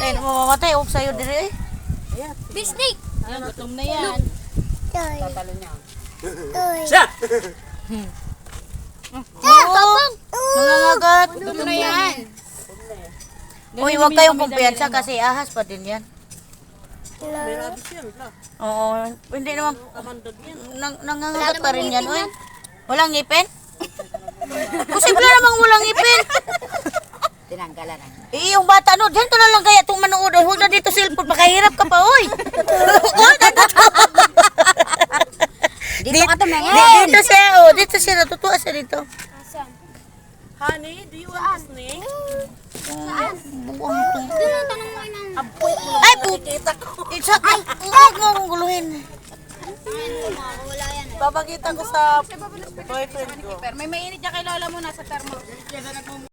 Kaya mamamatay, huwag sa'yo dire eh. Bisnik! Ayan, gutom na yan. Tatalo niya. Siya! Oo, nangangagat. Gutom na yan. Uy, huwag kayong kumpiyansa kasi ahas pa din yan. May rabies yan. Oo, hindi naman, Kamandag yan. nangangagat pa rin yan. Uy, walang ngipin? Posible namang walang ngipin. Tinanggalan na. Yung bata no, dyan to na lang kaya itong manood. Huwag na dito cellphone, makahirap ka pa, oy. Dito ka tumingin. Dito siya, dito siya, natutuwa siya dito. Honey, do you want to snake? Buong ito. Tanong mo ng... Ay, putita ko. Ay, huwag mo akong guluhin. Wala yan. Babagita ko sa boyfriend ko. May mainit niya kay Lola mo nasa termo.